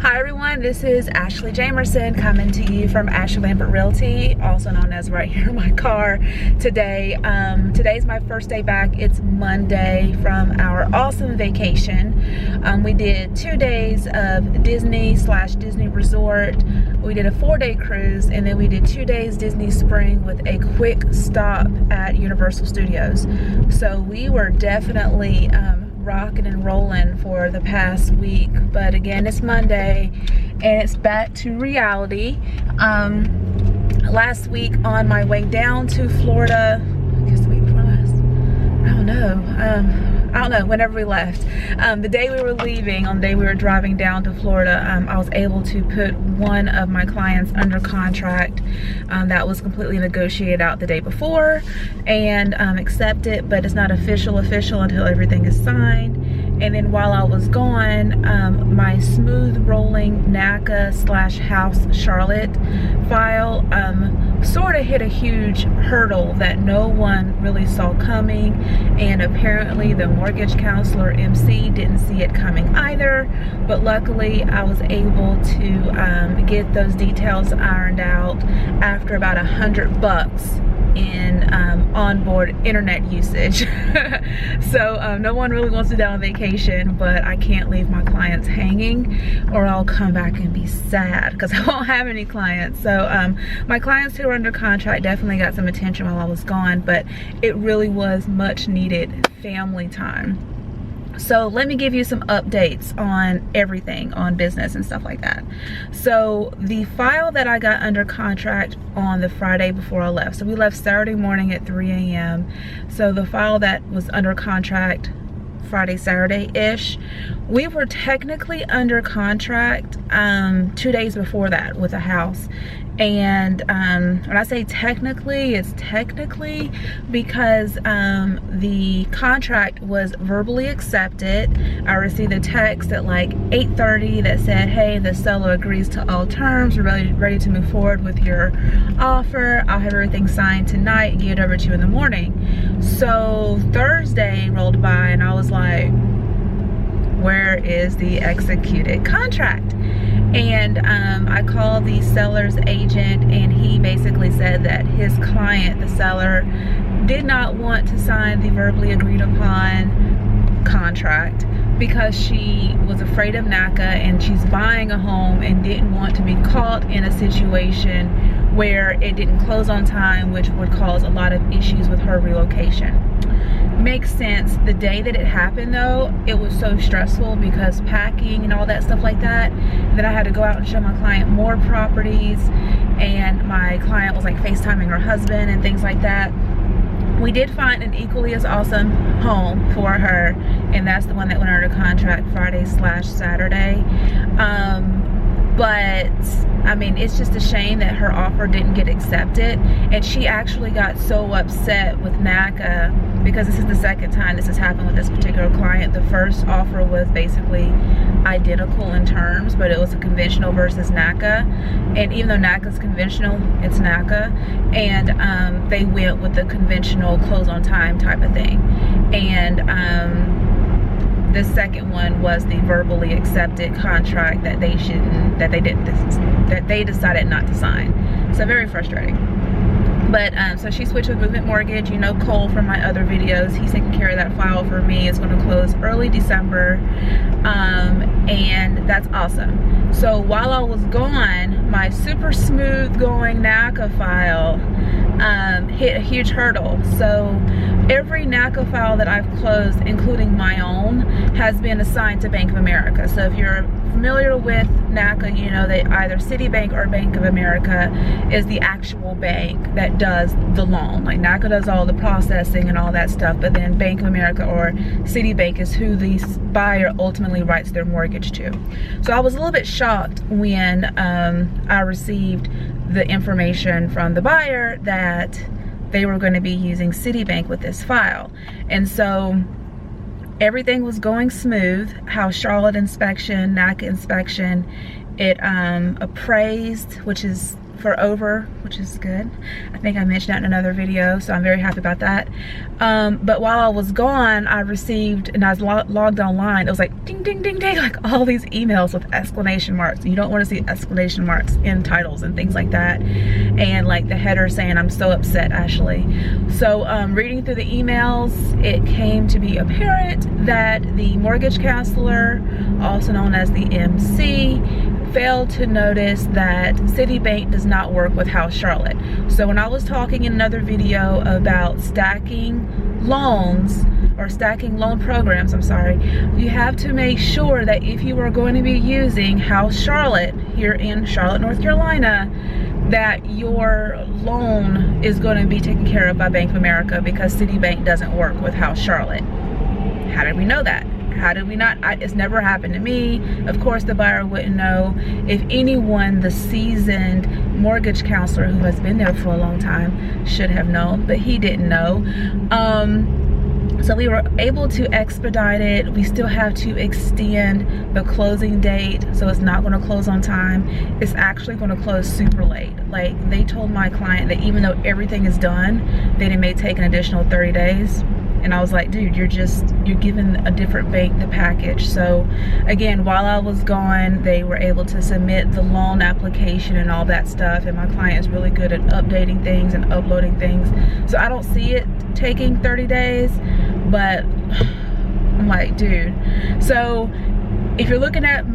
Hi everyone, this is Ashley Jamerson coming to you from LAMBERT Realty, also known as right here in my car today. Today's my first day back. It's Monday from our awesome vacation. We did 2 days of Disney/Disney Resort. We did a 4-day cruise, and then we did 2 days Disney Spring with a quick stop at Universal Studios. So we were definitely rocking and rolling for the past week, but again, it's Monday and it's back to reality. Last week on my way down to Florida, I guess the week before last, I don't know, whenever we left, the day we were leaving, on the day we were driving down to Florida, I was able to put one of my clients under contract that was completely negotiated out the day before, and accept it, but it's not official until everything is signed. And then while I was gone, my smooth rolling NACA/HouseCharlotte file sort of hit a huge hurdle that no one really saw coming, and apparently the mortgage counselor MC didn't see it coming either. But luckily I was able to get those details ironed out after about $100 in onboard internet usage. So no one really wants to go on vacation, but I can't leave my clients hanging or I'll come back and be sad because I won't have any clients. So my clients who were under contract definitely got some attention while I was gone, but it really was much needed family time. So let me give you some updates on everything, on business and stuff like that. So the file that I got under contract on the Friday before I left, so we left Saturday morning at 3 a.m. So the file that was under contract Friday, Saturday-ish, we were technically under contract 2 days before that with a house. And when I say technically, it's technically because the contract was verbally accepted. I received a text at like 8:30 that said, hey, the seller agrees to all terms. We're ready to move forward with your offer. I'll have everything signed tonight and get it over to you in the morning. So Thursday rolled by and I was like, where is the executed contract? And I called the seller's agent, and he basically said that his client, the seller, did not want to sign the verbally agreed upon contract because she was afraid of NACA and she's buying a home and didn't want to be caught in a situation where it didn't close on time, which would cause a lot of issues with her relocation. Makes sense. The day that it happened though, it was so stressful because packing and all that stuff like that I had to go out and show my client more properties, and my client was like FaceTiming her husband and things like that. We did find an equally as awesome home for her, and that's the one that went under contract Friday/Saturday. But I mean, it's just a shame that her offer didn't get accepted, and she actually got so upset with NACA because this is the second time this has happened with this particular client. The first offer was basically identical in terms, but it was a conventional versus NACA, and even though NACA is conventional, it's NACA, and they went with the conventional close on time type of thing. And the second one was the verbally accepted contract that they decided not to sign. So very frustrating. But so she switched with Movement Mortgage. You know Cole from my other videos, he's taking care of that file for me. It's going to close early December, and that's awesome. So while I was gone, my super smooth going NACA file hit a huge hurdle. So every NACA file that I've closed, including my own, has been assigned to Bank of America. So if you're familiar with NACA, you know that either Citibank or Bank of America is the actual bank that does the loan. Like NACA does all the processing and all that stuff, but then Bank of America or Citibank is who the buyer ultimately writes their mortgage to. So I was a little bit shocked when I received the information from the buyer that they were going to be using Citibank with this file. And so everything was going smooth. HouseCharlotte inspection, NACA inspection, it appraised, which is for over, which is good. I think I mentioned that in another video, so I'm very happy about that. But while I was gone, I received, and I was logged online, it was like ding, ding, ding, ding, like all these emails with exclamation marks. You don't want to see exclamation marks in titles and things like that. And like the header saying, I'm so upset, Ashley. So reading through the emails, it came to be apparent that the mortgage counselor, also known as the MC, failed to notice that Citibank does not work with HouseCharlotte. So when I was talking in another video about stacking loans, or stacking loan programs, I'm sorry, you have to make sure that if you are going to be using HouseCharlotte here in Charlotte, North Carolina, that your loan is going to be taken care of by Bank of America, because Citibank doesn't work with HouseCharlotte. How did we know that? How did we not? It's never happened to me. Of course, the buyer wouldn't know. If anyone, the seasoned mortgage counselor who has been there for a long time should have known, but he didn't know. So we were able to expedite it. We still have to extend the closing date, so it's not going to close on time. It's actually going to close super late. Like, they told my client that even though everything is done, then it may take an additional 30 days. And I was like, dude, you're giving a different bank the package. So again, while I was gone, they were able to submit the loan application and all that stuff. And my client is really good at updating things and uploading things. So I don't see it taking 30 days, but I'm like, dude. So if you're looking at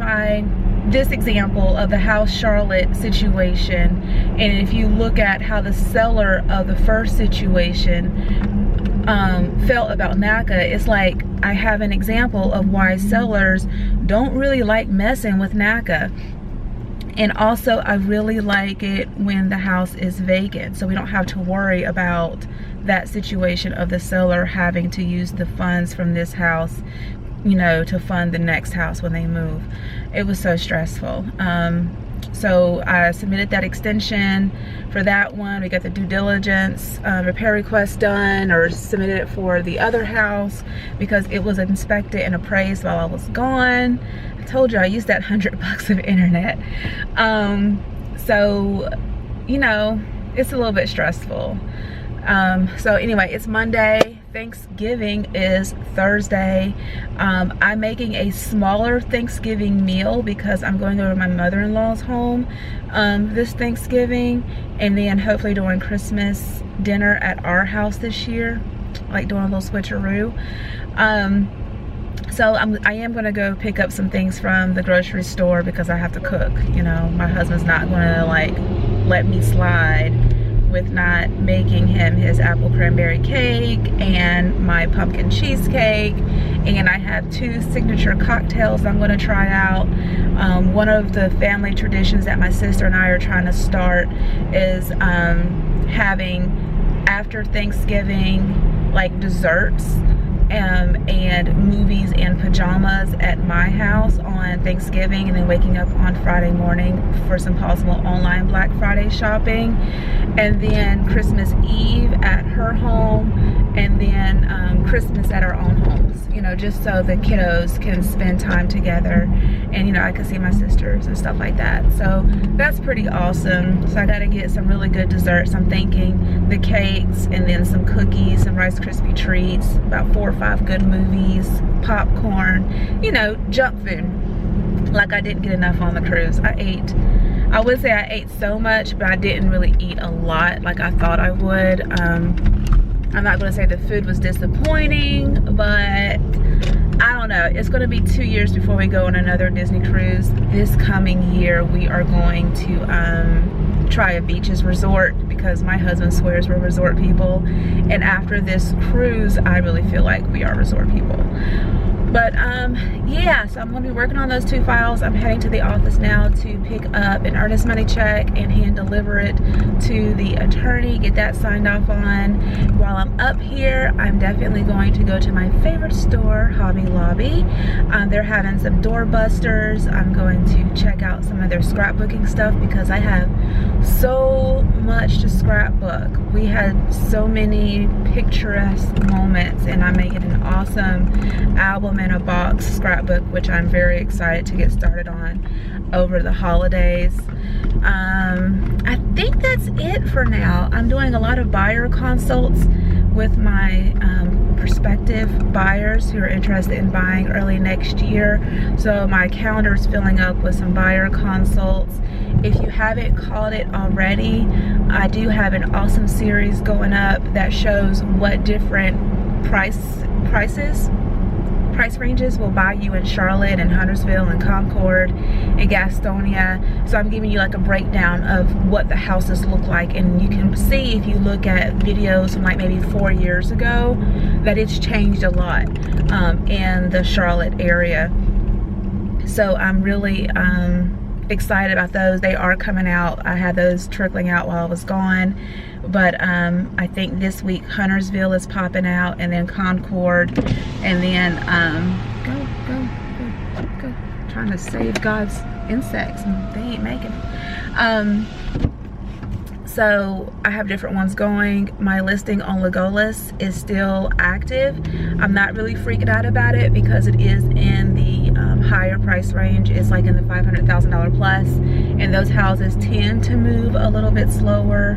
this example of the HouseCharlotte situation, and if you look at how the seller of the first situation felt about NACA, it's like I have an example of why sellers don't really like messing with NACA. And also, I really like it when the house is vacant, so we don't have to worry about that situation of the seller having to use the funds from this house, you know, to fund the next house when they move. It was so stressful. So I submitted that extension for that one. We got the due diligence repair request done, or submitted it for the other house because it was inspected and appraised while I was gone. I told you I used that $100 of internet. So, you know, it's a little bit stressful. So anyway, it's Monday. Thanksgiving is Thursday. I'm making a smaller Thanksgiving meal because I'm going over to my mother-in-law's home this Thanksgiving, and then hopefully doing Christmas dinner at our house this year, like doing a little switcheroo. So I am going to go pick up some things from the grocery store because I have to cook. You know, my husband's not going to like let me slide with not making him his apple cranberry cake and my pumpkin cheesecake. And I have 2 signature cocktails I'm going to try out. One of the family traditions that my sister and I are trying to start is having, after Thanksgiving, like desserts and movies and pajamas at my house on Thanksgiving, and then waking up on Friday morning for some possible online Black Friday shopping, and then Christmas Eve at her home, and then Christmas at our own homes, you know, just so the kiddos can spend time together, and you know, I can see my sisters and stuff like that. So that's pretty awesome. So I got to get some really good desserts. I'm thinking the cakes, and then some cookies, some Rice Krispie treats, about 4 or 5 good movies, popcorn, you know, junk food. Like, I didn't get enough on the cruise. I would say I ate so much, but I didn't really eat a lot like I thought I would. I'm not going to say the food was disappointing, but I don't know. It's going to be 2 years before we go on another Disney cruise. This coming year, we are going to try a beaches resort because my husband swears we're resort people. And after this cruise, I really feel like we are resort people. But yeah, so I'm going to be working on those 2 files. I'm heading to the office now to pick up an earnest money check and hand deliver it to the attorney, get that signed off on. While I'm up here, I'm definitely going to go to my favorite store, Hobby Lobby. They're having some doorbusters. I'm going to check out some of their scrapbooking stuff because I have so much to scrapbook. We had so many picturesque moments, and I'm making an awesome album in a box scrapbook, which which I'm very excited to get started on over the holidays. I think that's it for now. I'm doing a lot of buyer consults with my prospective buyers who are interested in buying early next year. So my calendar is filling up with some buyer consults. If you haven't caught it already, I do have an awesome series going up that shows what different price ranges will buy you in Charlotte and Huntersville and Concord and Gastonia. So I'm giving you like a breakdown of what the houses look like, and you can see if you look at videos from like maybe 4 years ago that it's changed a lot in the Charlotte area. So I'm really excited about those. They are coming out. I had those trickling out while I was gone, but I think this week Huntersville is popping out, and then Concord, and then go trying to save God's insects and they ain't making it. So I have different ones going. My listing on Legolas is still active. I'm not really freaking out about it because it is in the higher price range. It's like in the $500,000 plus, and those houses tend to move a little bit slower,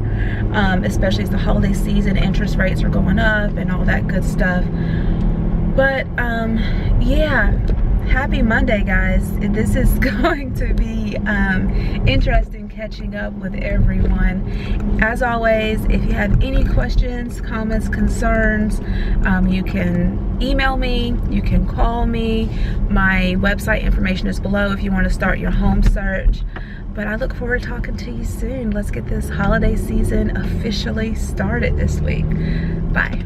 especially as the holiday season, interest rates are going up and all that good stuff. But yeah, happy Monday, guys. This is going to be interesting catching up with everyone. As always, if you have any questions, comments, concerns, you can email me, you can call me. My website information is below if you want to start your home search. But I look forward to talking to you soon. Let's get this holiday season officially started this week. Bye.